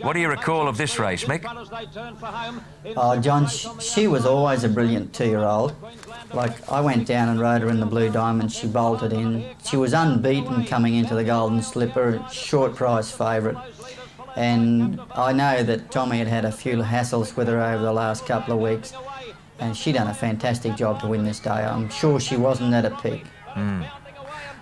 What do you recall of this race, Mick? Oh, John, she was always a brilliant 2-year-old. Like, I went down and rode her in the Blue Diamond. She bolted in. She was unbeaten coming into the Golden Slipper, short price favourite. And I know that Tommy had a few hassles with her over the last couple of weeks, and she done a fantastic job to win this day. I'm sure she wasn't at a peak.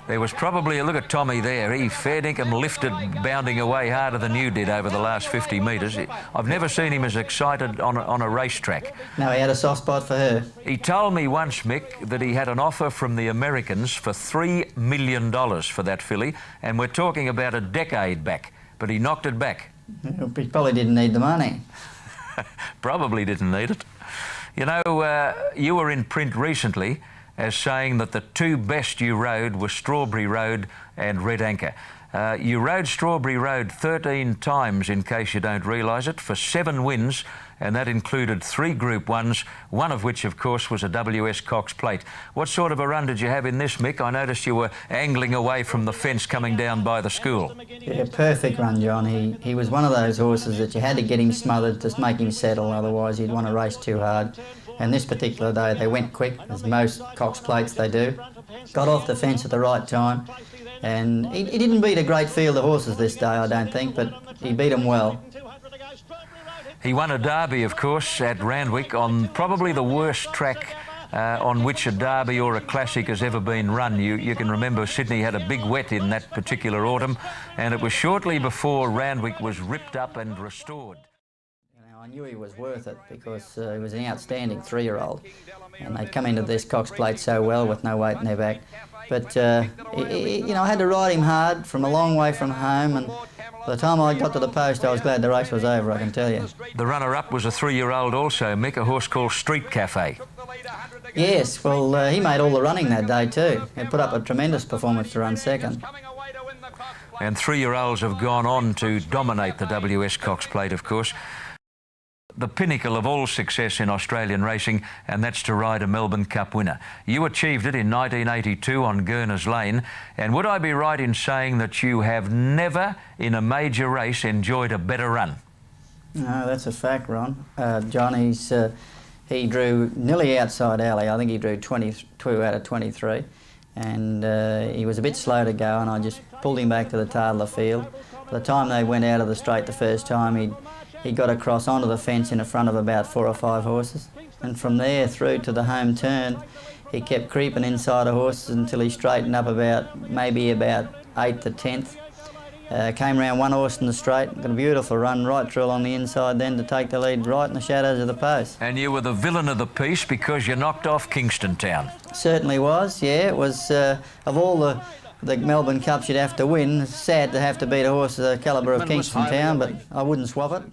There was probably a look at Tommy there. He fair dinkum lifted, bounding away harder than you did over the last 50 metres. I've never seen him as excited on a racetrack. No, he had a soft spot for her. He told me once, Mick, that he had an offer from the Americans for $3 million for that filly, and we're talking about a decade back, but he knocked it back. He probably didn't need the money. Probably didn't need it. You know, you were in print recently as saying that the two best you rode were Strawberry Road and Red Anchor. You rode Strawberry Road 13 times, in case you don't realise it, for 7 wins, and that included 3 Group 1s, one of which, of course, was a WS Cox Plate. What sort of a run did you have in this, Mick? I noticed you were angling away from the fence coming down by the school. Yeah, perfect run, John. He was one of those horses that you had to get him smothered to make him settle, otherwise he'd want to race too hard. And this particular day they went quick, as most Cox Plates they do. Got off the fence at the right time, and he didn't beat a great field of horses this day, I don't think, but he beat them well. He won a derby, of course, at Randwick on probably the worst track on which a derby or a classic has ever been run. You can remember Sydney had a big wet in that particular autumn, and it was shortly before Randwick was ripped up and restored. I knew he was worth it because he was an outstanding 3-year-old, and they'd come into this Cox Plate so well with no weight in their back. But you know, I had to ride him hard from a long way from home, and by the time I got to the post, I was glad the race was over, I can tell you. The runner-up was a 3-year-old also, Mick, a horse called Street Cafe. Yes, well, he made all the running that day too. He put up a tremendous performance to run second. And 3-year-olds have gone on to dominate the WS Cox Plate, of course. The pinnacle of all success in Australian racing, and that's to ride a Melbourne Cup winner. You achieved it in 1982 on Gurners Lane, and would I be right in saying that you have never in a major race enjoyed a better run? No, that's a fact, Ron. John, he drew nearly outside alley. I think he drew 22 out of 23, and he was a bit slow to go, and I just pulled him back to the tail of the field. By the time they went out of the straight the first time, he got across onto the fence in front of about 4 or 5 horses, and from there through to the home turn he kept creeping inside the horses until he straightened up maybe about 8th to 10th. Came round one horse in the straight, got a beautiful run right through along the inside then to take the lead right in the shadows of the post. And you were the villain of the piece because you knocked off Kingston Town. Certainly was, yeah. It was, of all the Melbourne Cups you'd have to win, it's sad to have to beat a horse of the calibre of Kingston Town, but I wouldn't swap it.